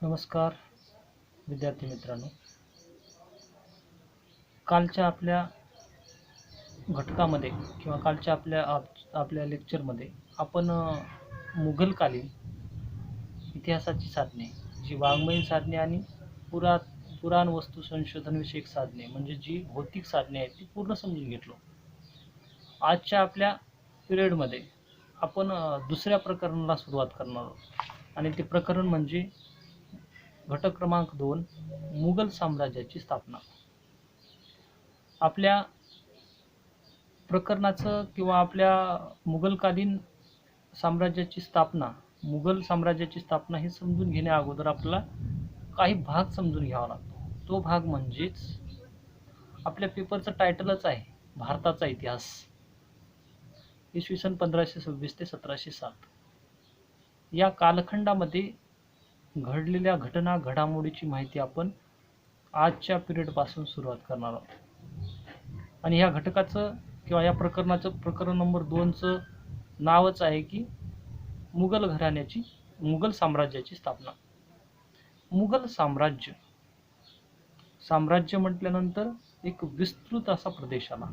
नमस्कार विद्यार्थी मित्रांनो. कालच्या आपल्या घटकामध्ये किंवा कालच्या आपल्या लेक्चरमध्ये आपण मुघलकालीन इतिहासाची साधने, जी वाङ्मयीन साधने आणि पुराणवस्तू संशोधन विषयक साधने म्हणजे जी भौतिक साधने आहेत ती पूर्ण समजून घेतलो. आजच्या आपल्या पिरियडमध्ये आपण दुसऱ्या प्रकरणाला सुरुवात करणार आहोत आणि ते प्रकरण म्हणजे घटक क्रमांक 2 मुघल साम्राज्याची स्थापना. आपल्या प्रकरणाचं किंवा आपल्या मुघल साम्राज्याची स्थापना हे समजून घेण्या अगोदर आपल्याला काही भाग समजून घ्यावा लागतो. तो भाग म्हणजेच आपल्या पेपरचं टायटलच आहे भारताचा इतिहास, इसवी सन 1526 ते 1707. या कालखंडामध्ये घडलेल्या घडामोडीची माहिती आपण आजच्या पिरियड पासून सुरुवात करणार आहोत. आणि ह्या घटकाचं किंवा या प्रकरणाचं प्रकरण नंबर 2चं नावच आहे की मुघल साम्राज्याची स्थापना. मुघल साम्राज्य म्हटल्यानंतर एक विस्तृत असा प्रदेश आला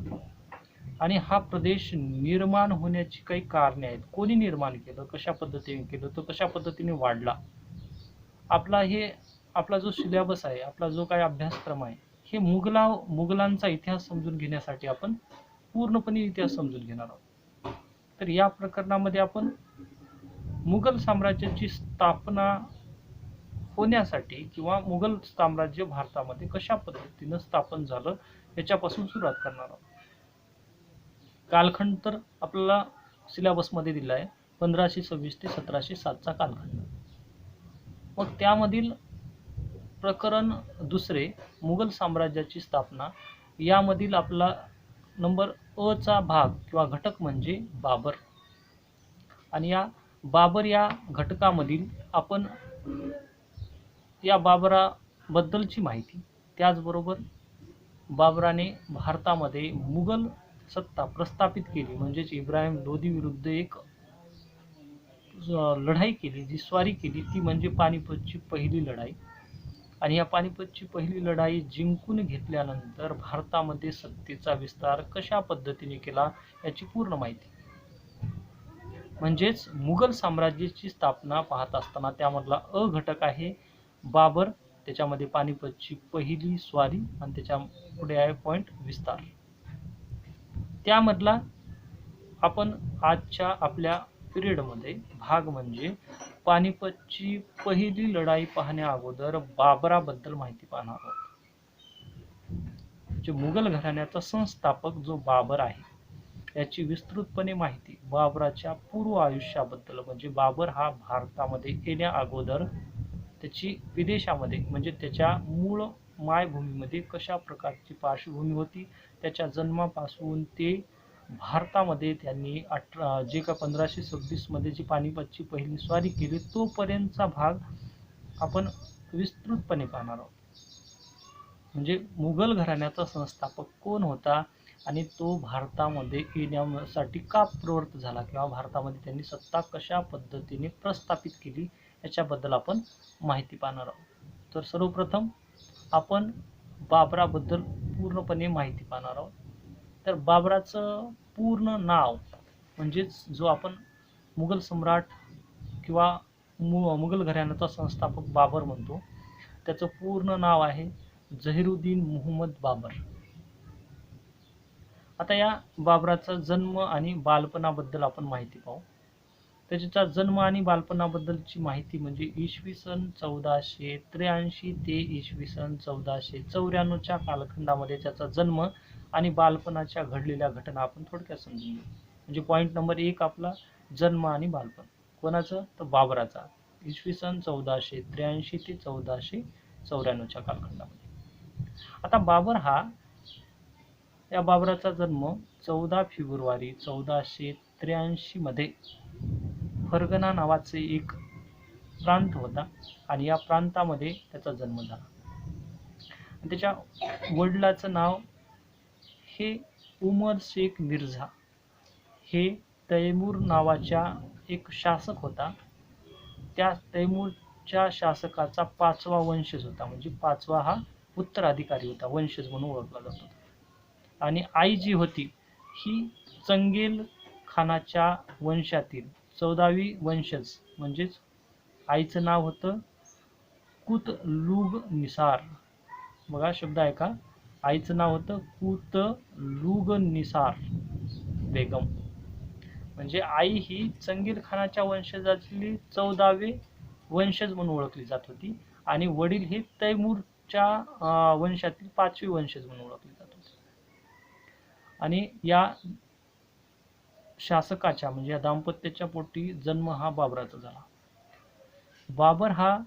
आणि हा प्रदेश निर्माण होण्याची काही कारणे आहेत. कोणी निर्माण केलं, कशा पद्धतीने केलं, तो कशा पद्धतीने वाढला. आपला जो सिलेबस आहे, आपला जो काही अभ्यासक्रम आहे, हे मुघलांचा इतिहास समजून घेण्यासाठी आपण पूर्णपणे इतिहास समजून घेणार आहोत. तर या प्रकरणामध्ये आपण मुघल साम्राज्याची स्थापना होण्यासाठी किंवा मुघल साम्राज्य भारतामध्ये कशा पद्धतीनं स्थापन झालं याच्यापासून सुरुवात करणार आहोत. कालखंड तर आपल्याला सिलेबसमध्ये दिला आहे 1526 ते 1707चा कालखंड. मग त्यामधील प्रकरण 2 मुघल साम्राज्याची स्थापना यामधील आपला नंबर अ चा भाग किंवा घटक म्हणजे बाबर. आणि या बाबर या घटकामधील आपण या बाबराबद्दलची माहिती, त्याचबरोबर बाबराने भारतामध्ये मुघल सत्ता प्रस्थापित केली म्हणजेच इब्राहिम लोदी विरुद्ध एक लढाई केली, जी स्वारी केली, ती म्हणजे पानिपतची पहिली लढाई. आणि या पानिपतची पहिली लढाई जिंकून घेतल्यानंतर भारतामध्ये सत्तेचा विस्तार कशा पद्धतीने केला याची पूर्ण माहिती. म्हणजेच मुघल साम्राज्याची स्थापना पाहत असताना त्यामधला अ घटक आहे बाबर, त्याच्यामध्ये पानिपतची पहिली स्वारी आणि त्याच्या पुढे आहे पॉइंट विस्तार. त्यामधला आपण आजच्या आपल्या पिरियडमध्ये भाग म्हणजे पानिपतची पहिली लढाई पाहण्या अगोदर बाबराबद्दल माहिती पाहणार आहोत. जे मुघल घराण्याचा संस्थापक जो बाबर आहे याची विस्तृतपणे माहिती, बाबराच्या पूर्व आयुष्याबद्दल म्हणजे बाबर हा भारतामध्ये येण्या अगोदर त्याची विदेशामध्ये म्हणजे त्याच्या मूळ मायभूमीमध्ये कशा प्रकारची पार्श्वभूमी होती, त्याच्या जन्मापासून ते भारतामध्ये त्यांनी जे का 1526 मध्ये जी पानिपतची पहिली स्वारी केली तोपर्यंतचा भाग आपण विस्तृतपणे पाहणार आहोत. म्हणजे मुघल घराण्याचा संस्थापक कोण होता आणि तो भारतामध्ये येण्यासाठी का प्रवृत्त झाला किंवा भारतामध्ये त्यांनी सत्ता कशा पद्धतीने प्रस्थापित केली याच्याबद्दल आपण माहिती पाहणार आहोत. तर सर्वप्रथम आपण बाबराबद्दल पूर्णपणे माहिती पाहणार आहोत. तर बाबराचं पूर्ण नाव म्हणजेच जो आपण मुघल सम्राट किंवा मुघल घराण्याचा संस्थापक बाबर म्हणतो, त्याचं पूर्ण नाव आहे जहिरुद्दीन मुहम्मद बाबर. आता या बाबराचा जन्म आणि बालपणाबद्दल आपण माहिती पाहू. त्याचा जन्म आणि बालपणाबद्दलची माहिती म्हणजे इसवी सन 1483 ते इसवी सन 1494च्या कालखंडामध्ये त्याचा जन्म आणि बालपणाच्या घडलेल्या घटना आपण थोडक्यात समजून घेऊ. म्हणजे पॉईंट नंबर 1 आपला जन्म आणि बालपण कोणाचं, तर बाबराचा, इसवी सन 1483 ते 1494च्या कालखंडामध्ये. आता या बाबराचा जन्म 14 फेब्रुवारी 1483 मध्ये फरगना नावाचे एक प्रांत होता आणि या प्रांतामध्ये त्याचा जन्म झाला. त्याच्या वडिलाचं नाव हे उमर शेख मिर्झा, हे तैमूर नावाच्या एक शासक होता. त्या तैमूरच्या शासकाचा 5वा वंशज होता, म्हणजे 5वा हा उत्तराधिकारी होता, वंशज म्हणून ओळखला जातो. आणि आई जी होती ही चंगेल खानाच्या वंशातील 14वी वंशज, म्हणजेच आईचं नाव होतं कुतलुग निसार. बघा शब्द आहे का, आईचं नाव होतं कुतलुग निसार बेगम. म्हणजे आई ही चंगेल खानाच्या वंशजातली 14वे वंशज म्हणून ओळखली जात होती आणि वडील हे तैमूरच्या वंशातील 5वे वंशज म्हणून ओळखले जात होते. आणि या शासकाच्या म्हणजे या दाम्पत्याच्या पोटी जन्म हा बाबराचा झाला. बाबर हा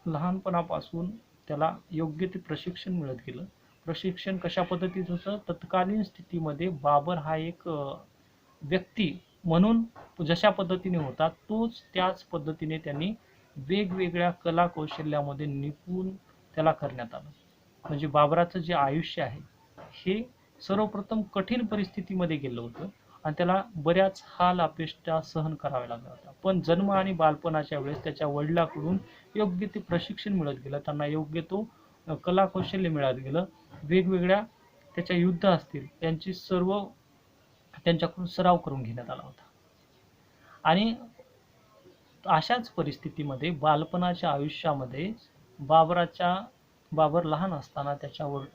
लहानपणापासून त्याला योग्य ते प्रशिक्षण मिळत गेलं. प्रशिक्षण कशा पद्धतीत होतं, तत्कालीन स्थितीमध्ये बाबर हा एक व्यक्ती म्हणून जशा पद्धतीने होता तोच त्याच पद्धतीने त्यांनी वेगवेगळ्या कला कौशल्यामध्ये निपुण त्याला करण्यात आलं. म्हणजे बाबराचं जे आयुष्य आहे हे सर्वप्रथम कठीण परिस्थितीमध्ये गेलं होतं आणि त्याला बऱ्याच हाल अपेष्टा सहन कराव्या लागल्या होत्या. पण जन्म आणि बालपणाच्या वेळेस त्याच्या वडिलांकडून योग्य ते प्रशिक्षण मिळत गेलं, त्यांना योग्य तो कला कौशल्य मिळत गेलं. वेगवेगळ्या त्याच्या युद्ध असतील यांची सर्व त्यांच्याकडून सराव करून घेण्यात आला होता. आणि अशाच परिस्थितीमध्ये बालपणाच्या आयुष्यामध्ये बाबर लहान असताना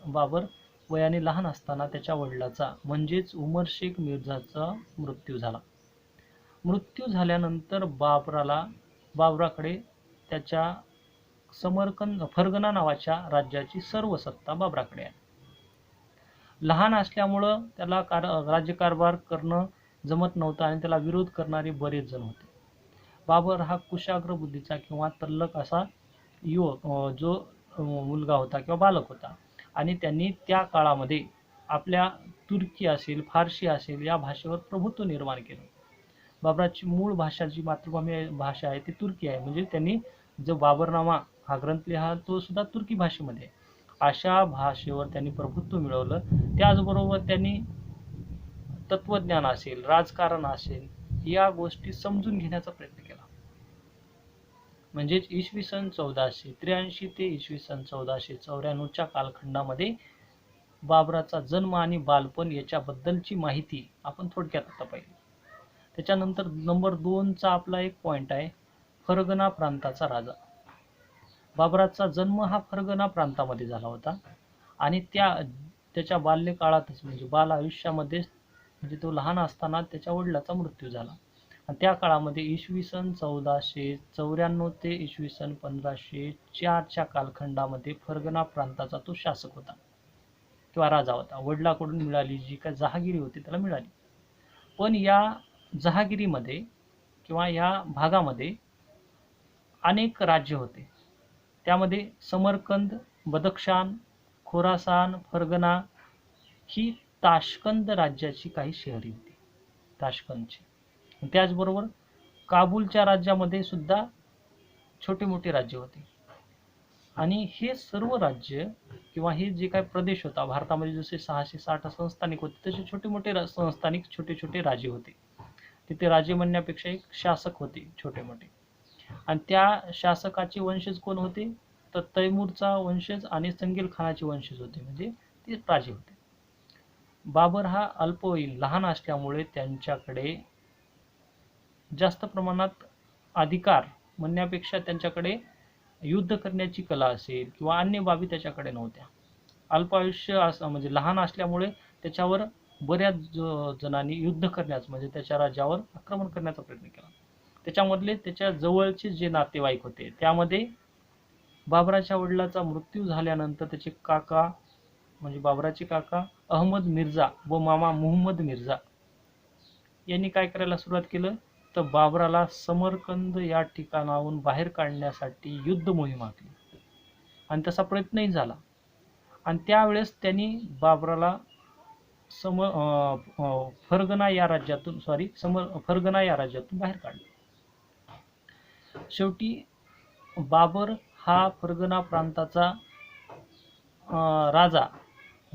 बाबर वयाने लहान असताना त्याच्या वडिलाचा म्हणजेच उमर शेख मिर्झाचा मृत्यू झाला. मृत्यू झाल्यानंतर बाबराकडे त्याच्या फरगना नावाच्या राज्याची सर्व सत्ता बाबराकडे आहे. लहान असल्यामुळं त्याला राज्यकारभार करणं जमत नव्हतं आणि त्याला विरोध करणारे बरेच जण होते. बाबर हा कुशाग्र बुद्धीचा किंवा तल्लख असा जो मुलगा होता किंवा बालक होता आणि त्यांनी त्या काळामध्ये आपल्या तुर्की असेल, फारसी असेल या भाषेवर प्रभुत्व निर्माण केलं. बाबराची मूळ भाषा जी मातृभूमी भाषा आहे ती तुर्की आहे. म्हणजे त्यांनी जो बाबरनामा हा ग्रंथ लिहा तो सुद्धा तुर्की भाषेमध्ये आहे. अशा भाषेवर त्यांनी प्रभुत्व मिळवलं. त्याचबरोबर त्यांनी तत्वज्ञान असेल, राजकारण असेल या गोष्टी समजून घेण्याचा प्रयत्न केला. म्हणजेच इसवी सन 1483 ते इसवी सन 1494च्या कालखंडामध्ये बाबराचा जन्म आणि बालपण याच्याबद्दलची माहिती आपण थोडक्यात आता पाहिली. त्याच्यानंतर नंबर 2चा आपला एक पॉइंट आहे फरगना प्रांताचा राजा. बाबराचा जन्म हा फरगना प्रांतामध्ये झाला होता आणि त्याच्या बाल्यकाळातच म्हणजे बाल आयुष्यामध्ये म्हणजे तो लहान असताना त्याच्या वडिलाचा मृत्यू झाला. आणि त्या काळामध्ये इसवी सन 1494 ते इसवी सन 1504च्या कालखंडामध्ये फरगना प्रांताचा तो शासक होता किंवा राजा होता. वडिलांकडून मिळाली जी काय जहागिरी होती त्याला मिळाली. पण या जहागिरीमध्ये किंवा या भागामध्ये अनेक राज्य होते. त्यामध्ये समरकंद, बदख्शान, खोरासान, फरगना ही ताशकंद राज्याची काही शहरे होती, ताशकंदची. त्याचबरोबर काबूलच्या राज्यामध्ये सुद्धा छोटे मोठे राज्य होते. आणि हे सर्व राज्य किंवा हे जे काही प्रदेश होता भारतामध्ये जसे 660 संस्थानिक होते तसे छोटे मोठे संस्थानिक छोटे छोटे राज्य होते. तिथे राज्य म्हणण्यापेक्षा एक शासक होते छोटे मोठे. आणि त्या शासकाचे वंशज कोण होते तर तैमूरचा वंशज आणि चंगेल खानाचे वंशज होते, म्हणजे ते राजे होते. बाबर हा अल्पवयीन लहान असल्यामुळे त्यांच्याकडे जास्त प्रमाणात अधिकार म्हणण्यापेक्षा त्यांच्याकडे युद्ध करण्याची कला असेल किंवा अन्य बाबी त्याच्याकडे नव्हत्या. अल्पायुष्य म्हणजे लहान असल्यामुळे त्याच्यावर बऱ्याच जणांनी युद्ध करण्याचं म्हणजे त्याच्या राज्यावर आक्रमण करण्याचा प्रयत्न केला. त्याच्यामधले त्याच्या जवळचे जे नातेवाईक होते त्यामध्ये बाबराच्या वडिलाचा मृत्यू झाल्यानंतर त्याचे काका म्हणजे बाबराचे काका अहमद मिर्झा व मामा मुहम्मद मिर्झा यांनी काय करायला सुरुवात केलं तर बाबराला समरकंद या ठिकाणाहून बाहेर काढण्यासाठी युद्ध मोहीम आखली आणि तसा प्रयत्नही झाला. आणि त्यावेळेस त्यांनी बाबराला फरगना या राज्यातून बाहेर काढले. शेवटी बाबर हा फरगना प्रांताचा राजा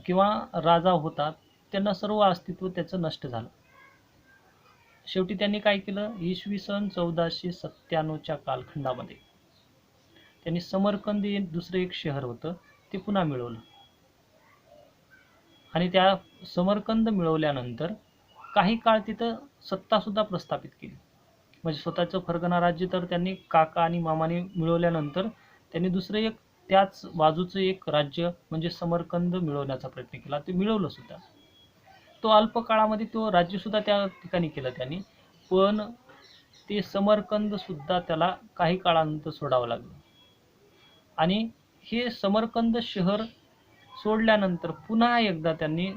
किंवा राजा होता, त्यांना सर्व अस्तित्व त्याचं नष्ट झालं. शेवटी त्यांनी काय केलं, इसवी सन 1497च्या कालखंडामध्ये त्यांनी समरकंद हे दुसरं एक शहर होतं ते पुन्हा मिळवलं. आणि त्या समरकंद मिळवल्यानंतर काही काळ तिथं सत्ता सुद्धा प्रस्थापित केली. म्हणजे स्वतःचं फरगना राज्य तर त्यांनी काका आणि मामाने मिळवल्यानंतर त्यांनी दुसरं एक त्याच बाजूचं एक राज्य म्हणजे समरकंद मिळवण्याचा प्रयत्न केला. ते मिळवलं सुद्धा. तो अल्प काळामध्ये तो राज्य सुद्धा त्या ठिकाणी केलं त्यांनी. पण ते समरकंद सुद्धा त्याला काही काळानंतर सोडावं लागलं. आणि हे समरकंद शहर सोडल्यानंतर पुन्हा एकदा त्यांनी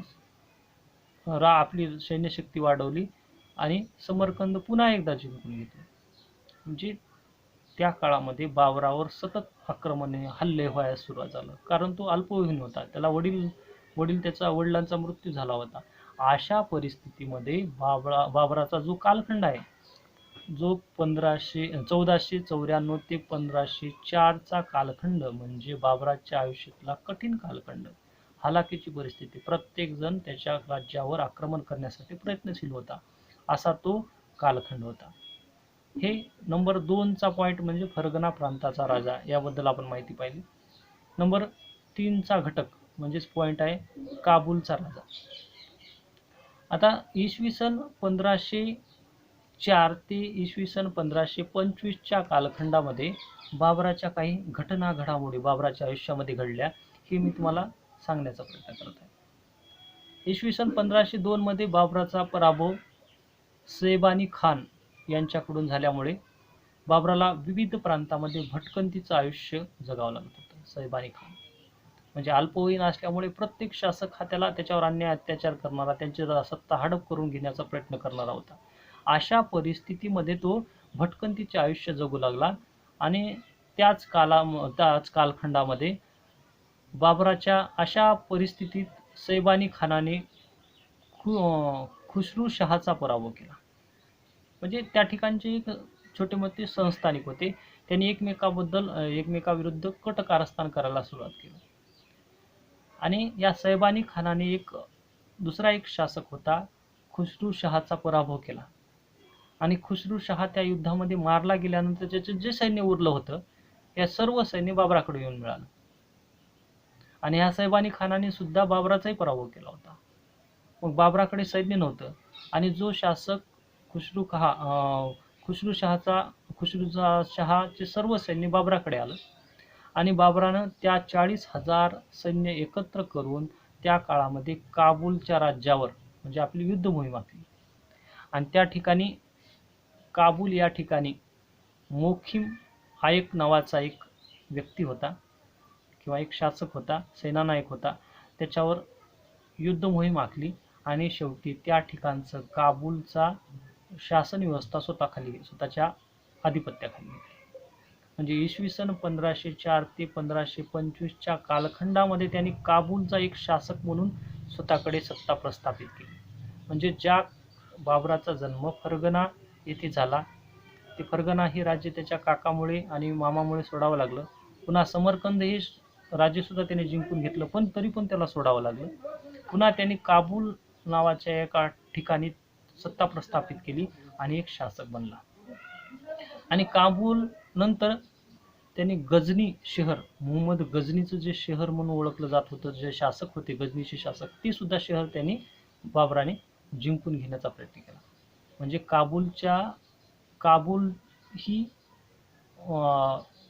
आपली सैन्यशक्ती वाढवली आणि समरकंद पुन्हा एकदा जिंकून घेतलं. म्हणजे त्या काळामध्ये बाबरावर सतत आक्रमणे हल्ले व्हायला सुरुवात झालं. कारण तो अल्पवयीन होता. त्याला त्याचा वडिलांचा मृत्यू झाला होता. अशा परिस्थितीमध्ये बाबराचा जो कालखंड आहे, जो 1494 ते 1504चा कालखंड म्हणजे बाबराच्या आयुष्यातला कठीण कालखंड. हालाकीची परिस्थिती. प्रत्येक जण त्याच्या राज्यावर आक्रमण करण्यासाठी प्रयत्नशील होता. असा तो कालखंड होता. हे नंबर 2चा पॉईंट म्हणजे फरगना प्रांताचा राजा, याबद्दल आपण माहिती पाहिली. नंबर 3चा घटक म्हणजेच पॉईंट आहे काबूलचा राजा. आता इसवी सन 1504 ते इसवी सन 1525च्या कालखंडामध्ये बाबराच्या काही घटना घडामोडी बाबराच्या आयुष्यामध्ये घडल्या, हे मी तुम्हाला सांगण्याचा प्रयत्न करत आहे. इसवी सन 1502 मध्ये बाबराचा पराभव सैबानी खान यांच्याकडून झाल्यामुळे बाबराला विविध प्रांतामध्ये भटकंतीचं आयुष्य जगावं लागत होतं. सैबानी खान म्हणजे अल्पवयीन असल्यामुळे प्रत्येक शासक हा त्याच्यावर अन्याय अत्याचार करणारा, त्यांची सत्ता हडप करून घेण्याचा प्रयत्न करणारा होता. अशा परिस्थितीमध्ये तो भटकंतीचे आयुष्य जगू लागला. आणि त्याच कालखंडामध्ये बाबराच्या अशा परिस्थितीत सैबानी खानाने खुसरू शहाचा पराभव केला. म्हणजे त्या ठिकाणचे एक छोटे मोठे संस्थानिक होते, त्यांनी एकमेकाविरुद्ध कट कारस्थान करायला सुरुवात केली. आणि या सैबानी खानाने दुसरा एक शासक होता खुसरू शहाचा पराभव केला. आणि खुसरू शहा त्या युद्धामध्ये मारला गेल्यानंतर त्याचं जे सैन्य उरलं होतं, या सर्व सैन्य बाबराकडे येऊन मिळालं. आणि ह्या सैबानी खानाने सुद्धा बाबराचाही पराभव केला होता. मग बाबराकडे सैन्य नव्हतं आणि जो शासक खुसरू शहाचे सर्व सैन्य बाबराकडे आलं. आणि बाबरानं त्या 40,000 सैन्य एकत्र करून त्या काळामध्ये काबूलच्या राज्यावर म्हणजे आपली युद्ध मोहीम आखली. आणि त्या ठिकाणी काबूल या ठिकाणी मोखीम आयक नावाचा एक व्यक्ती होता किंवा एक शासक होता, सेनानायक होता. त्याच्यावर युद्ध मोहीम आखली आणि शेवटी त्या ठिकाणचं काबूलचा शासन व्यवस्था स्वतःच्या आधिपत्याखाली घेतली. म्हणजे इसवी सन 1504 ते 1525च्या कालखंडामध्ये त्यांनी काबूलचा एक शासक म्हणून स्वतःकडे सत्ता प्रस्थापित केली. म्हणजे ज्या बाबराचा जन्म फरगना येथे झाला, ते फरगना हे राज्य त्याच्या काकामुळे आणि मामामुळे सोडावं लागलं. पुन्हा समरकंद हे राज्य सुद्धा त्याने जिंकून घेतलं, पण तरी पण त्याला सोडावं लागलं. पुन्हा त्यांनी काबूल नावाच्या एका ठिकाणी सत्ता प्रस्थापित केली आणि एक शासक बनला. आणि काबूल नंतर त्यांनी गजनी शहर, मुहम्मद गजनीचं जे शहर म्हणून ओळखलं जात होतं, जे शासक होते गजनीचे शासक, ते सुद्धा शहर त्यांनी बाबराने जिंकून घेण्याचा प्रयत्न केला. म्हणजे काबूल ही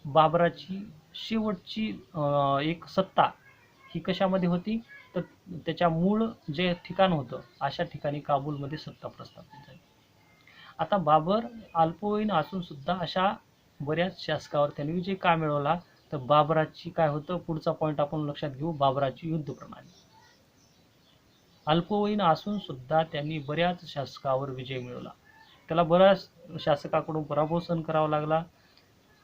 बाबराची शेवटची एक सत्ता ही कशामध्ये होती, तर त्याच्या मूळ जे ठिकाण होतं अशा ठिकाणी काबूलमध्ये सत्ता प्रस्थापित झाली. आता बाबर अल्पवयीन असून सुद्धा अशा बऱ्याच शासकावर त्यांनी विजय का मिळवला, तर बाबराची काय होतं, पुढचा पॉईंट आपण लक्षात घेऊ, बाबराची युद्ध प्रणाली. अल्पवयीन असून सुद्धा त्यांनी बऱ्याच शासकावर विजय मिळवला. त्याला बऱ्याच शासकाकडून पराभव सहन करावा लागला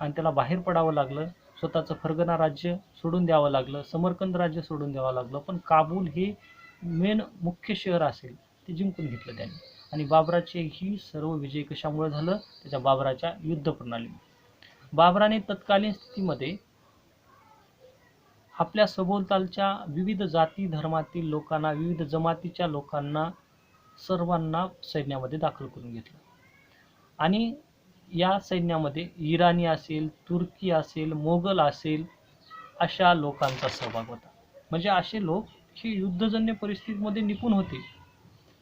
आणि त्याला बाहेर पडावं लागलं. स्वतःचं फरगना राज्य सोडून द्यावं लागलं, समरकंद राज्य सोडून द्यावं लागलं. पण काबूल हे मुख्य शहर असेल ते जिंकून घेतलं त्यांनी. आणि बाबराचे ही सर्व विजय कशामुळे झालं, त्याच्या बाबराच्या युद्ध प्रणालीमुळे. बाबराने तत्कालीन स्थितीमध्ये आपल्या सभोवतालच्या विविध जाती धर्मातील लोकांना, विविध जमातीच्या लोकांना सर्वांना सैन्यामध्ये दाखल करून घेतलं. आणि या सैन्यामध्ये इराणी असेल, तुर्की असेल, मोगल असेल अशा लोकांचा सहभाग होता. म्हणजे असे लोक हे युद्धजन्य परिस्थितीमध्ये निपुण होते.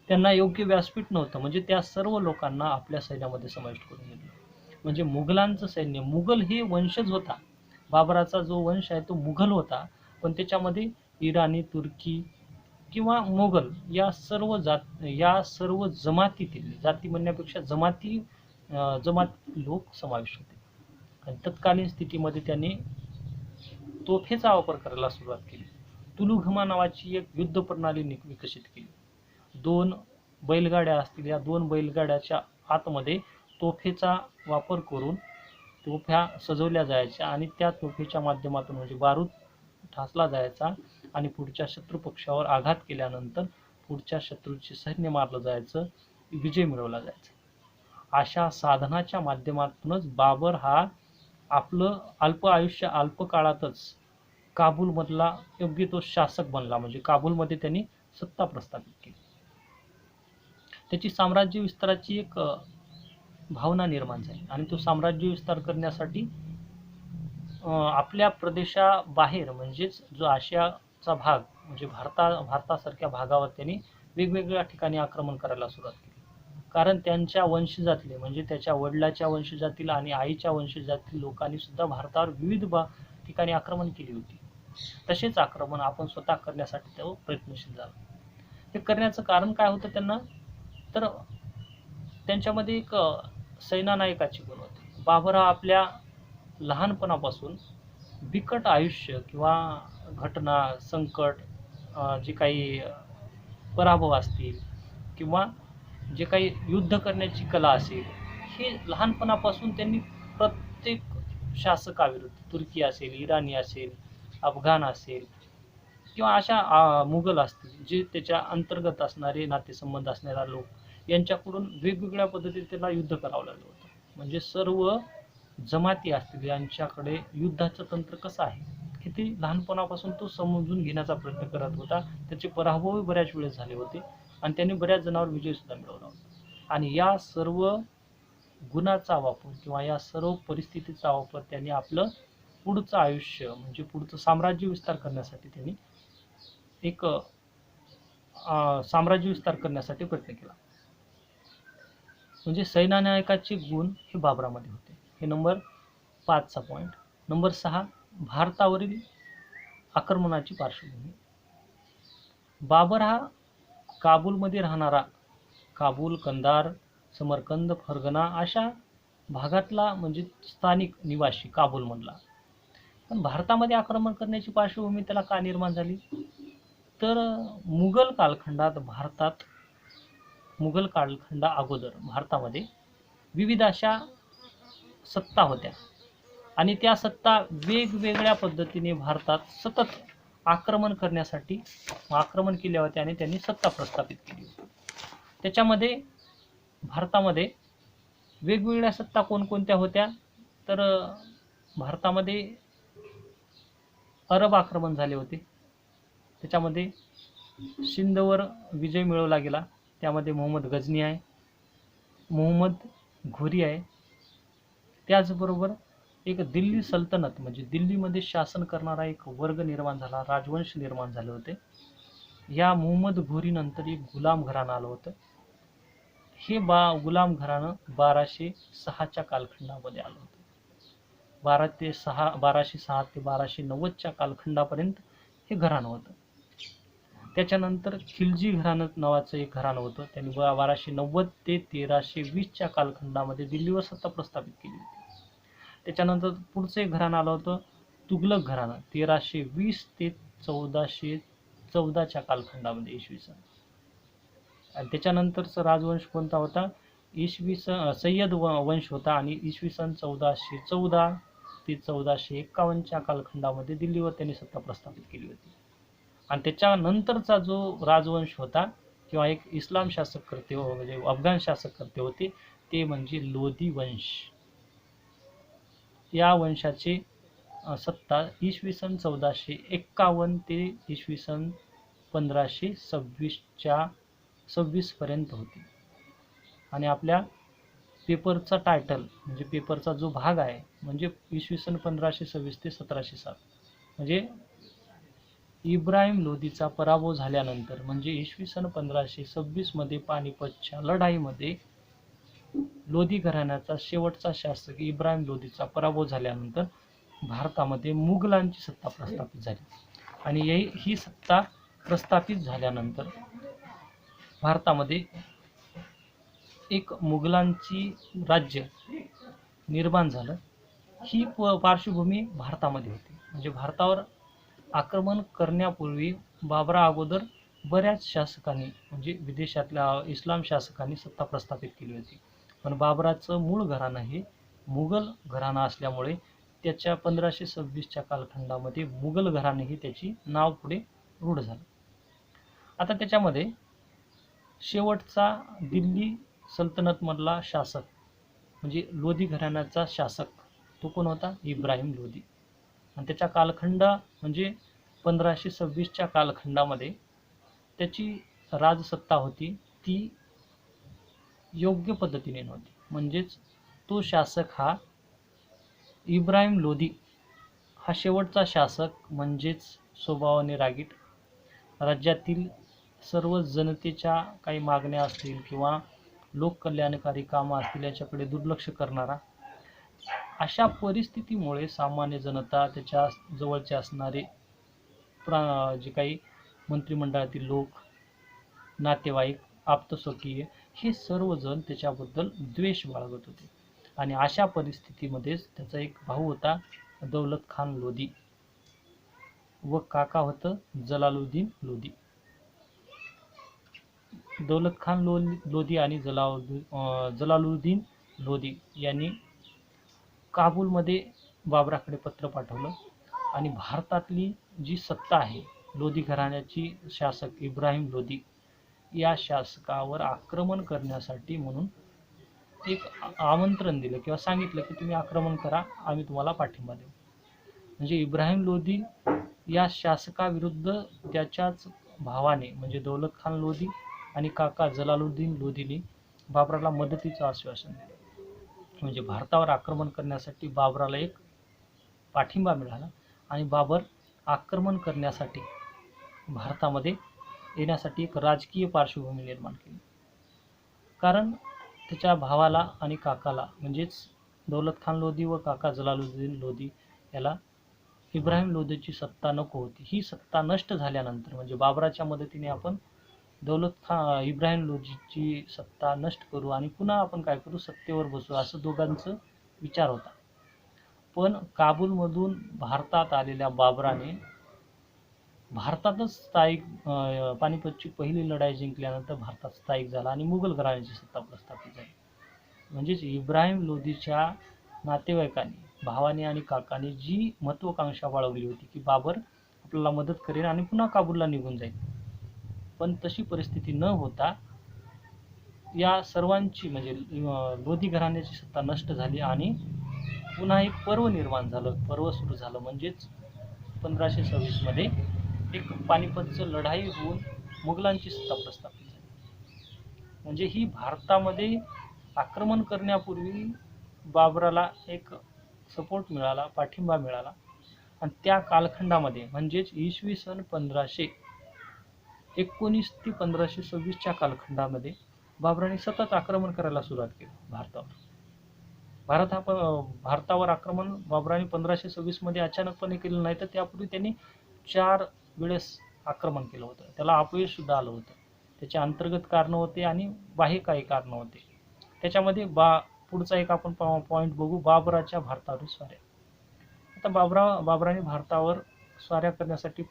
त्यांना योग्य व्यासपीठ नव्हतं, म्हणजे त्या सर्व लोकांना आपल्या सैन्यामध्ये समाविष्ट करून घेतलं. म्हणजे मुघलांचं सैन्य, मुघल हे वंशज होता, बाबराचा जो वंश आहे तो मुघल होता, पण त्याच्यामध्ये इराणी, तुर्की किंवा मोगल या सर्व जमातीतील, जाती म्हणण्यापेक्षा जमात लोक समाविष्ट होते. आणि तत्कालीन स्थितीमध्ये त्यांनी तोफेचा वापर करायला सुरुवात केली. तुलुघमा नावाची एक युद्ध प्रणाली विकसित केली. 2 बैलगाड्या असतील, या 2 बैलगाड्याच्या आतमध्ये तोफेचा वापर करून तोफ्या सजवल्या जायच्या आणि त्या तोफेच्या माध्यमातून म्हणजे बारूद ठासला जायचा आणि पुढच्या शत्रू पक्षावर आघात केल्यानंतर पुढच्या शत्रूचे सैन्य मारलं जायचं, विजय मिळवला जायचा. अशा साधनाच्या माध्यमातूनच बाबर हा आपलं अल्प आयुष्य, अल्प काळातच काबूलमधला योग्य तो शासक बनला. म्हणजे काबूलमध्ये त्यांनी सत्ता प्रस्थापित केली. त्याची साम्राज्य विस्ताराची एक भावना निर्माण झाली आणि तो साम्राज्य विस्तार करण्यासाठी आपल्या प्रदेशाबाहेर म्हणजेच जो आशियाचा भाग म्हणजे भारतासारख्या भागावर त्यांनी वेगवेगळ्या ठिकाणी आक्रमण करायला सुरुवात केली. कारण त्यांच्या वंशजातले म्हणजे त्याच्या वडिलाच्या वंशजातील आणि आईच्या वंशजातील लोकांनी सुद्धा भारतावर विविध ठिकाणी आक्रमण केली होती. तसेच आक्रमण आपण स्वतः करण्यासाठी तो प्रयत्नशील झाला. हे करण्याचं कारण काय होतं त्यांना, तर त्यांच्यामध्ये एक सेनानायकाची गुण होते. बाबर हा आपल्या लहानपणापासून बिकट आयुष्य किंवा घटना, संकट, जे काही पराभव असतील किंवा जे काही युद्ध करण्याची कला असेल, हे लहानपणापासून त्यांनी प्रत्येक शासकाविरुद्ध, तुर्की असेल, इराणी असेल, अफगाण असेल किंवा अशा मुघल असतील, जे त्याच्या अंतर्गत असणारे नातेसंबंध असणारा लोक यांच्याकडून वेगवेगळ्या पद्धतीने त्याला युद्ध करावं लागलं होतं. म्हणजे सर्व जमाती असतील यांच्याकडे युद्धाचं तंत्र कसं आहे हे ते लहानपणापासून तो समजून घेण्याचा प्रयत्न करत होता. त्याचे पराभवही बऱ्याच वेळेस झाले होते आणि त्यांनी बऱ्याच जणांवर विजय सुद्धा मिळवला होता. आणि या सर्व गुणाचा वापर किंवा या सर्व परिस्थितीचा वापर त्यांनी आपलं पुढचं आयुष्य म्हणजे पुढचं साम्राज्य विस्तार करण्यासाठी त्यांनी एक साम्राज्य विस्तार करण्यासाठी प्रयत्न केला. म्हणजे सेनानायकाचे गुण हे बाबरामध्ये होते. हे नंबर 5चा पॉईंट. नंबर 6, भारतावरील आक्रमणाची पार्श्वभूमी. बाबर हा काबूलमध्ये राहणारा, काबूल, कंदार, समरकंद, फरगना अशा भागातला म्हणजे स्थानिक निवासी काबूलमधला. पण भारतामध्ये आक्रमण करण्याची पार्श्वभूमी त्याला का निर्माण झाली, तर मुघल कालखंडा अगोदर भारतामध्ये विविध अशा सत्ता होत्या आणि त्या सत्ता वेगवेगळ्या पद्धतीने भारतात सतत आक्रमण केल्या होत्या आणि त्यांनी सत्ता प्रस्थापित केली होती. त्याच्यामध्ये भारतामध्ये वेगवेगळ्या सत्ता कोणकोणत्या होत्या, तर भारतामध्ये अरब आक्रमण झाले होते. त्याच्यामध्ये सिंधवर विजय मिळवला गेला. त्यामध्ये मोहम्मद गझनी आहे, मोहम्मद घोरी आहे. त्याचबरोबर एक दिल्ली सल्तनत म्हणजे दिल्लीमध्ये शासन करणारा एक वर्ग निर्माण झाला, राजवंश निर्माण झाले होते. या मोहम्मद घोरी नंतर एक गुलाम घराणं आलं होतं. हे गुलाम घराणं 1206च्या कालखंडामध्ये आलं होतं. 1206 ते 1290च्या कालखंडापर्यंत हे घराणं होतं. त्याच्यानंतर खिलजी घराणं नावाचं एक घराणं होतं. त्यांनी 1290 ते 1320च्या कालखंडामध्ये दिल्लीवर सत्ता प्रस्थापित केली होती. त्याच्यानंतर पुढचं एक घराणं आलं होतं तुघलक घराणं, 1320 ते 1414च्या कालखंडामध्ये इसवी सन. आणि त्याच्यानंतरचा राजवंश कोणता होता, सय्यद वंश होता आणि इसवी सन 1414 ते 1451च्या कालखंडामध्ये दिल्लीवर त्यांनी सत्ता प्रस्थापित केली होती. आणि त्याच्यानंतरचा जो राजवंश होता किंवा एक इस्लाम शासककर्ते म्हणजे अफगाण शासककर्ते होते ते म्हणजे लोधी वंश. या वंशाची सत्ता इसवी सन 1451 ते इसवी सन 1526 पर्यंत होती. आणि आपल्या पेपरचा टायटल म्हणजे पेपरचा जो भाग आहे म्हणजे इसवी सन 1526 ते 1707 म्हणजे इब्राहिम लोदीचा पराभव झाल्यानंतर म्हणजे इसवी सन 1526 मध्ये पानिपतच्या लढाईमध्ये लोधी घराण्याचा शेवटचा शासक इब्राहिम लोदीचा पराभव झाल्यानंतर भारतामध्ये मुघलांची सत्ता प्रस्थापित झाली आणि ही सत्ता प्रस्थापित झाल्यानंतर भारतामध्ये एक मुघलांची राज्य निर्माण झालं. ही पार्श्वभूमी भारतामध्ये होती. म्हणजे भारतावर आक्रमण करण्यापूर्वी बाबरा अगोदर बऱ्याच शासकांनी म्हणजे विदेशातल्या इस्लाम शासकांनी सत्ता प्रस्थापित केली होती. पण बाबराचं मूळ घराणं हे मुघल घराणं असल्यामुळे त्याच्या 1526च्या कालखंडामध्ये मुघल घराणेही त्याची नाव पुढे रूढ झालं. आता त्याच्यामध्ये शेवटचा दिल्ली सल्तनतमधला शासक म्हणजे लोधी घराण्याचा शासक तो कोण होता? इब्राहिम लोधी. आणि त्याचा कालखंड म्हणजे 1526च्या कालखंडामध्ये त्याची राजसत्ता होती ती योग्य पद्धतीने नव्हती. म्हणजेच तो शासक हा इब्राहिम लोधी हा शेवटचा शासक म्हणजेच स्वभावाने रागीट, राज्यातील सर्व जनतेच्या काही मागण्या असतील किंवा लोककल्याणकारी कामं असतील याच्याकडे दुर्लक्ष करणारा. अशा परिस्थितीमुळे सामान्य जनता त्याच्या जवळचे असणारे जे काही मंत्रिमंडळातील लोक, नातेवाईक, आप्तस्वकीय हे सर्वजण त्याच्याबद्दल द्वेष बाळगत होते. आणि अशा परिस्थितीमध्येच त्याचा एक भाऊ होता दौलत खान लोधी व काका होतं जलालुद्दीन लोधी. दौलत खान लोधी आणि जलालुद्दीन लोधी यांनी काबूलमध्ये बाबराकडे पत्र पाठवलं आणि भारतातली जी सत्ता आहे लोधी घराण्याची शासक इब्राहिम लोधी या शासकावर आक्रमण करण्यासाठी म्हणून एक आमंत्रण दिलं किंवा सांगितलं की तुम्ही आक्रमण करा, आम्ही तुम्हाला पाठिंबा देऊ. म्हणजे इब्राहिम लोधी या शासकाविरुद्ध त्याच्याच भावाने म्हणजे दौलत खान लोधी आणि काका जलालुद्दीन लोधीने बाबराला मदतीचं आश्वासन दिलं. म्हणजे भारतावर आक्रमण करण्यासाठी बाबराला एक पाठिंबा मिळाला आणि बाबर आक्रमण करण्यासाठी भारतामध्ये येण्यासाठी एक राजकीय पार्श्वभूमी निर्माण केली. कारण त्याच्या भावाला आणि काकाला म्हणजेच दौलत खान लोधी व काका जलालुद्दीन लोधी याला इब्राहिम लोधीची सत्ता नको होती. ही सत्ता नष्ट झाल्यानंतर म्हणजे बाबराच्या मदतीने आपण इब्राहिम लोधीची सत्ता नष्ट करू आणि पुन्हा आपण काय करू, सत्तेवर बसू, असं दोघांचं विचार होता. पण काबूलमधून भारतात आलेल्या बाबराने भारतातच स्थायिक पानिपतची पहिली लढाई जिंकल्यानंतर भारतात स्थायिक झाला आणि मुघल घराण्याची सत्ता प्रस्थापित झाली. म्हणजेच इब्राहिम लोधीच्या नातेवाईकांनी, भावाने आणि काकाने जी महत्त्वाकांक्षा बाळगली होती की बाबर आपल्याला मदत करेल आणि पुन्हा काबूलला निघून जाईल, पण तशी परिस्थिती न होता या सर्वांची म्हणजे लोधी घराण्याची सत्ता नष्ट झाली आणि पुन्हा एक पर्व निर्माण झालं, पर्व सुरू झालं. म्हणजेच 1526 मध्ये एक पानिपतचं लढाई होऊन मुघलांची सत्ता प्रस्थापित झाली. म्हणजे ही भारतामध्ये आक्रमण करण्यापूर्वी बाबराला एक सपोर्ट मिळाला, पाठिंबा मिळाला आणि त्या कालखंडामध्ये म्हणजेच इसवी सन 1519 ते 1526च्या कालखंडामध्ये बाबराने सतत आक्रमण करायला सुरुवात केली भारतावर. भारतावर आक्रमण बाबराने 1526 मध्ये अचानकपणे केलं नाही, तर त्यापूर्वी त्यांनी 4 वेळेस आक्रमण केलं होतं. त्याला अपयश सुद्धा आलं होतं. त्याचे अंतर्गत कारणं होते आणि बाह्य काही कारणं होते. त्याच्यामध्ये पुढचा एक आपण पॉईंट बघू, बाबराच्या भारतावर स्वाऱ्या. आता बाबराने भारतावर स्वाऱ्या करण्यासाठी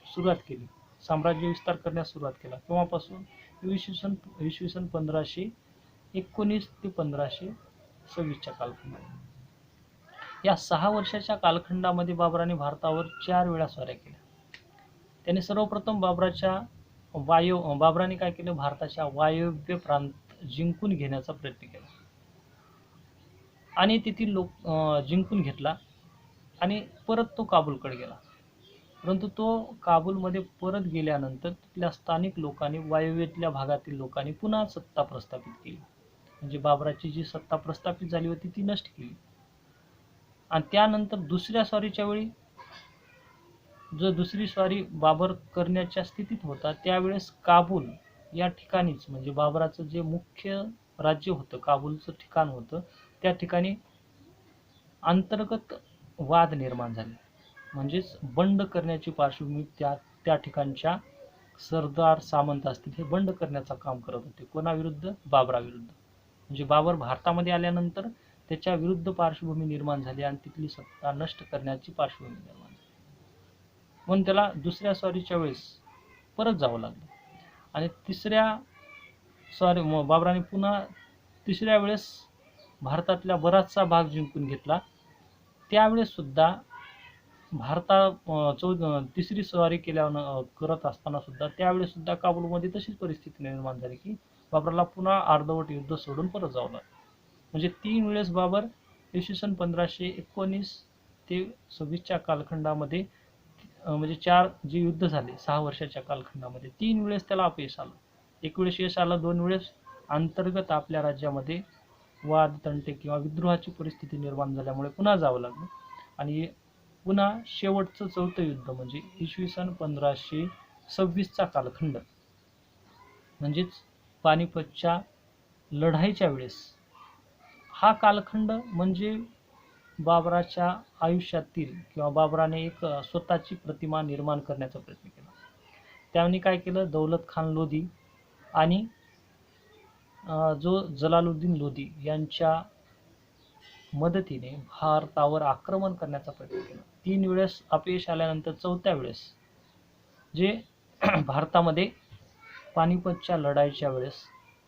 सुरुवात केली, साम्राज्य विस्तार करण्यास सुरुवात केला. केव्हापासून? इसवी सन 1519 ते 1526च्या कालखंडात. या 6 वर्षाच्या कालखंडामध्ये बाबराने भारतावर 4 वेळा स्वाऱ्या केल्या. त्याने सर्वप्रथम बाबराने काय केलं, भारताच्या वायव्य प्रांत जिंकून घेण्याचा प्रयत्न केला आणि तेथील लोक जिंकून घेतला आणि परत तो काबूलकडे गेला. परंतु तो काबूलमध्ये परत गेल्यानंतर तिथल्या स्थानिक लोकांनी, वायव्येतल्या भागातील लोकांनी पुन्हा सत्ता प्रस्थापित केली म्हणजे बाबराची जी सत्ता प्रस्थापित झाली होती ती नष्ट केली. आणि त्यानंतर दुसऱ्या स्वारीच्या वेळी जो दुसरी स्वारी बाबर करण्याच्या स्थितीत होता त्यावेळेस काबूल या ठिकाणीच, म्हणजे बाबराचं जे मुख्य राज्य होतं, काबूलचं ठिकाण होतं, त्या ठिकाणी अंतर्गत वाद निर्माण झाले. म्हणजेच बंड करण्याची पार्श्वभूमी त्या त्या ठिकाणच्या सरदार सामंत असतील हे बंड करण्याचं काम करत होते. कोणाविरुद्ध? बाबराविरुद्ध. म्हणजे बाबर भारतामध्ये आल्यानंतर त्याच्या विरुद्ध पार्श्वभूमी निर्माण झाली आणि तिथली सत्ता नष्ट करण्याची पार्श्वभूमी निर्माण झाली. म्हणून त्याला दुसऱ्या स्वारीच्या वेळेस परत जावं लागलं. आणि तिसऱ्या बाबराने पुन्हा तिसऱ्या वेळेस भारतातल्या बराचसा भाग जिंकून घेतला. त्यावेळेस सुद्धा तिसरी स्वारी करत असताना सुद्धा त्यावेळेस सुद्धा काबूलमध्ये तशीच परिस्थिती निर्माण झाली की बाबराला पुन्हा अर्धवट युद्ध सोडून परत जावं लागलं. म्हणजे 3 वेळेस बाबर इसवी सन 1519 ते 26च्या कालखंडामध्ये, म्हणजे 4 जे युद्ध झाले 6 वर्षाच्या कालखंडामध्ये 3 वेळेस त्याला अपयश आलं. एक वेळेस यश आलं, 2 वेळेस अंतर्गत आपल्या राज्यामध्ये वाद तंटे किंवा विद्रोहाची परिस्थिती निर्माण झाल्यामुळे पुन्हा जावं लागलं. आणि पुन्हा शेवटचं 4थं युद्ध म्हणजे इसवी सन 1526चा कालखंड, म्हणजेच पानिपतच्या लढाईच्या वेळेस हा कालखंड म्हणजे बाबराच्या आयुष्यातील किंवा बाबराने एक स्वतःची प्रतिमा निर्माण करण्याचा प्रयत्न केला. त्याने काय केलं, दौलत खान लोधी आणि जो जलालुद्दीन लोधी यांच्या मदतीने भारतावर आक्रमण करण्याचा प्रयत्न केला. 3 वेळेस अपयश आल्यानंतर 4थ्या वेळेस जे भारतामध्ये पानिपतच्या लढाईच्या वेळेस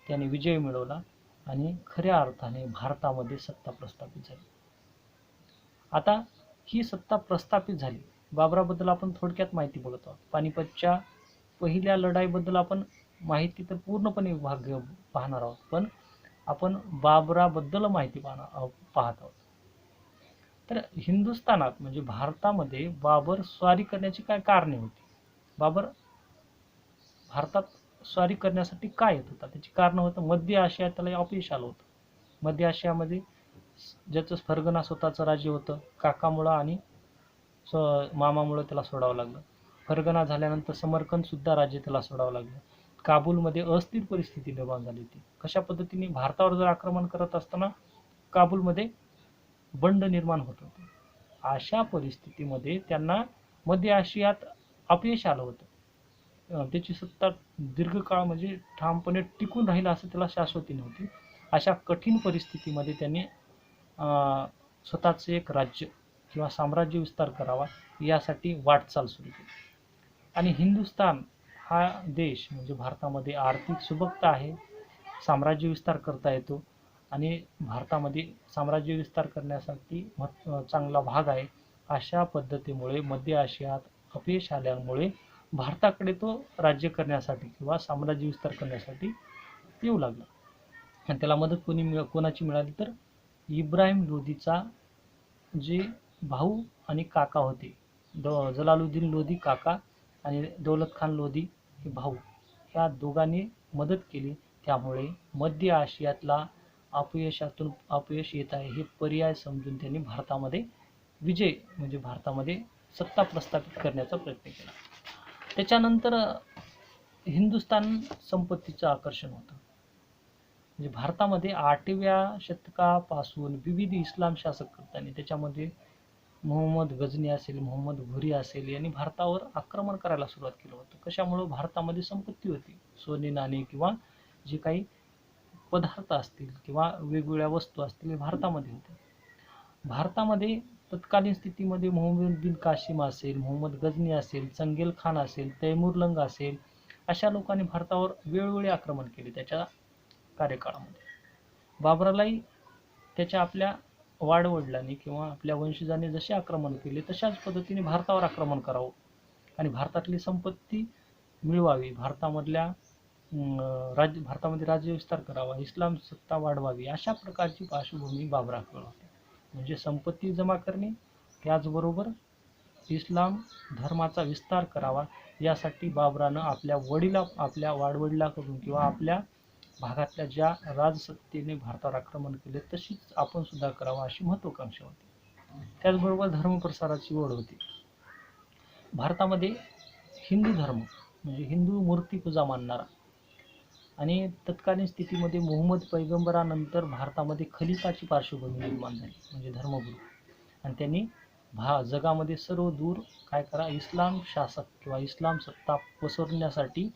त्याने विजय मिळवला आणि खऱ्या अर्थाने भारतामध्ये सत्ता प्रस्थापित झाली. आता ही सत्ता प्रस्थापित झाली. बाबराबद्दल आपण थोडक्यात माहिती बघत आहोत. पानिपतच्या पहिल्या लढाईबद्दल आपण माहिती तर पूर्णपणे पाहणार आहोत, पण आपण बाबराबद्दल माहिती पाहत आहोत. तर हिंदुस्थानात म्हणजे भारतामध्ये बाबर स्वारी करण्याची काय कारणे होती? बाबर भारतात स्वारी करण्यासाठी काय येत होता? त्याची कारणं होतं मध्य आशियात त्याला अपयश आलं होतं. मध्य आशियामध्ये ज्याचं फरगना स्वतःचं राज्य होतं, काकामुळं आणि मामामुळं त्याला सोडावं लागलं. फरगना झाल्यानंतर समरकंद सुद्धा राज्य त्याला सोडावं लागलं. काबूलमध्ये अस्थिर परिस्थिती निर्माण झाली होती. कशा पद्धतीने भारतावर जर आक्रमण करत असताना काबूलमध्ये बंड निर्माण होत होते. अशा परिस्थितीमध्ये त्यांना मध्य आशियात अपयश आलं होतं. त्याची सत्ता दीर्घकाळ म्हणजे ठामपणे टिकून राहील असं त्याला शाश्वती नव्हती. अशा कठीण परिस्थितीमध्ये त्यांनी स्वतःचं एक राज्य किंवा साम्राज्य विस्तार करावा यासाठी वाटचाल सुरू केली. आणि हिंदुस्थान हा देश म्हणजे भारतामध्ये आर्थिक सुबकता आहे, साम्राज्य विस्तार करता येतो आणि भारतामध्ये साम्राज्य विस्तार करण्यासाठी चांगला भाग आहे. अशा पद्धतीमुळे मध्य आशियात अपयश आल्यामुळे भारताकडे तो राज्य करण्यासाठी किंवा साम्राज्य विस्तार करण्यासाठी येऊ लागला. आणि त्याला मदत कोणाची मिळाली तर इब्राहिम लोधीचा जे भाऊ आणि काका होते, जलालुद्दीन लोधी काका आणि दौलत खान लोधी हे भाऊ, ह्या दोघांनी मदत केली. त्यामुळे मध्य आशियातला अपयशातून अपयश येत आहे हे पर्याय समजून त्यांनी भारतामध्ये विजय म्हणजे भारतामध्ये सत्ता प्रस्थापित करण्याचा प्रयत्न केला. त्याच्यानंतर हिंदुस्थान संपत्तीचं आकर्षण होतं. म्हणजे भारतामध्ये 8व्या शतकापासून विविध इस्लाम शासकर्त्यांनी, त्याच्यामध्ये मोहम्मद गझनी असेल, मोहम्मद घुरी असेल, यांनी भारतावर आक्रमण करायला सुरुवात केलं होतं. कशामुळं? भारतामध्ये संपत्ती होती, सोने नाणे किंवा जे काही पदार्थ असतील किंवा वेगवेगळ्या वस्तू असतील हे भारतामध्ये होते. भारतामध्ये तत्कालीन स्थितीमध्ये मोहम्मद बिन कासिम असेल, मोहम्मद गझनी असेल, चंगेल खान असेल, तैमूरलंग असेल, अशा लोकांनी भारतावर वेळोवेळी आक्रमण केले त्याच्या कार्यकाळामध्ये. बाबरालाही त्याच्या आपल्या वाडवडिलांनी किंवा आपल्या वंशजांनी जसे आक्रमण केले तशाच पद्धतीने भारतावर आक्रमण करावं आणि भारतातली संपत्ती मिळवावी, भारतामध्ये राज्य विस्तार करावा, इस्लाम सत्ता वाढवावी, अशा प्रकारची पार्श्वभूमी बाबराकडे होती. म्हणजे संपत्ती जमा करणे, त्याचबरोबर इस्लाम धर्माचा विस्तार करावा यासाठी बाबरानं आपल्या वाडवडिलाकडून किंवा आपल्या भागातल्या ज्या राजसत्तेने भारतावर आक्रमण केले तशीच आपण सुद्धा करावं अशी महत्वाकांक्षा होती. त्याचबरोबर धर्मप्रसाराची ओढ होती. भारतामध्ये हिंदू धर्म म्हणजे हिंदू मूर्तीपूजा मानणारा आणि तत्कालीन स्थितीमध्ये मोहम्मद पैगंबरानंतर भारतामध्ये खलिफाची पार्श्वभूमी निर्माण झाली म्हणजे धर्मगुरू, आणि त्यांनी जगामध्ये सर्व दूर काय करा इस्लाम शासक किंवा इस्लाम सत्ता पसरण्यासाठी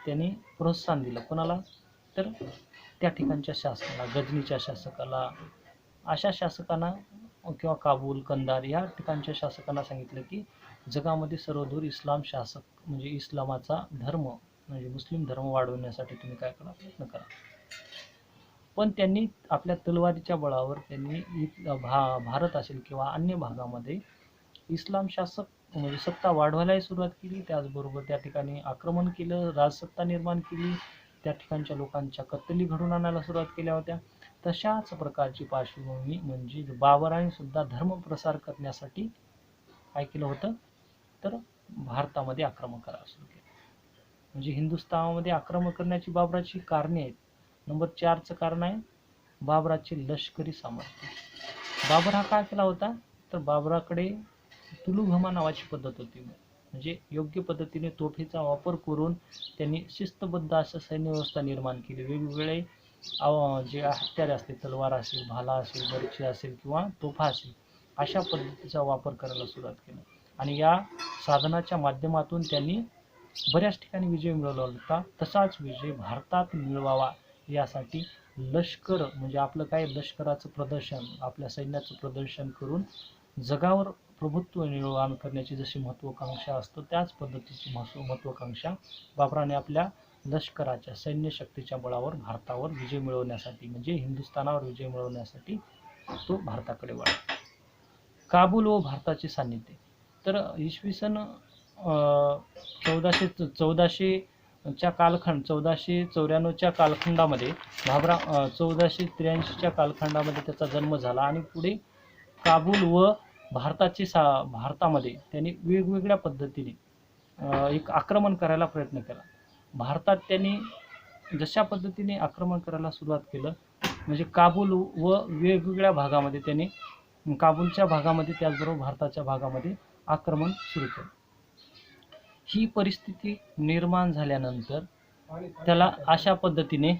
त्यांनी प्रोत्साहन दिलं. कोणाला? तर त्या ठिकाणच्या शासकाला, गजनीच्या शासकाला, अशा शासकांना किंवा काबूल, कंदार या ठिकाणच्या शासकांना सांगितलं की जगामध्ये सर्वदूर इस्लाम शासक म्हणजे इस्लामाचा धर्म म्हणजे मुस्लिम धर्म वाढवण्यासाठी तुम्ही काय करा, प्रयत्न करा. पण त्यांनी आपल्या तलवारीच्या बळावर त्यांनी भारत असेल किंवा अन्य भागामध्ये इस्लाम शासक म्हणजे सत्ता वाढवायलाही सुरुवात केली. त्याचबरोबर त्या ठिकाणी आक्रमण केलं, राजसत्ता निर्माण केली, त्या ठिकाणच्या लोकांच्या कत्तली घडून आणायला सुरुवात केल्या होत्या. तशाच प्रकारची पार्श्वभूमी म्हणजे बाबराने सुद्धा धर्मप्रसार करण्यासाठी काय केलं होतं, तर भारतामध्ये आक्रमण करायला सुरू केलं. म्हणजे हिंदुस्थानामध्ये आक्रमण करण्याची बाबराची कारणे आहेत. नंबर 4चं कारण आहे बाबराचे लष्करी सामर्थ्य. बाबर हा काय केला होता, तर बाबराकडे तुलुघमा नावाची पद्धत होती. म्हणजे योग्य पद्धतीने तोफेचा वापर करून त्यांनी शिस्तबद्ध असं सैन्य व्यवस्था निर्माण केली. वेगवेगळे जे हत्यारे असतील, तलवार असेल, भाला असेल, बरीचशी असेल किंवा तोफा असेल, अशा पद्धतीचा वापर करायला सुरुवात केली. आणि या साधनाच्या माध्यमातून त्यांनी बऱ्याच ठिकाणी विजय मिळवला होता. तसाच विजय भारतात मिळवावा यासाठी लष्कर म्हणजे आपलं काय लष्कराचं प्रदर्शन, आपल्या सैन्याचं प्रदर्शन करून जगावर प्रभुत्व निर्माण करण्याची जशी महत्त्वाकांक्षा असतो त्याच पद्धतीची महत्त्वाकांक्षा बाबराने आपल्या लष्कराच्या सैन्य शक्तीच्या बळावर भारतावर विजय मिळवण्यासाठी म्हणजे हिंदुस्थानावर विजय मिळवण्यासाठी तो भारताकडे वळला. काबूल व भारताचे सान्निध्य. तर इसवी सन 1494च्या कालखंड 1494च्या कालखंडामध्ये बाबरा 1483च्या कालखंडामध्ये त्याचा जन्म झाला आणि पुढे काबूल व भारतामध्ये त्यांनी वेगवेगळ्या पद्धतीने एक आक्रमण करायला प्रयत्न केला. भारतात त्यांनी जशा पद्धतीने आक्रमण करायला सुरुवात केलं म्हणजे काबूल व वेगवेगळ्या भागामध्ये त्यांनी काबूलच्या भागामध्ये त्याचबरोबर भारताच्या भागामध्ये आक्रमण सुरू केलं. ही परिस्थिती निर्माण झाल्यानंतर त्याला अशा पद्धतीने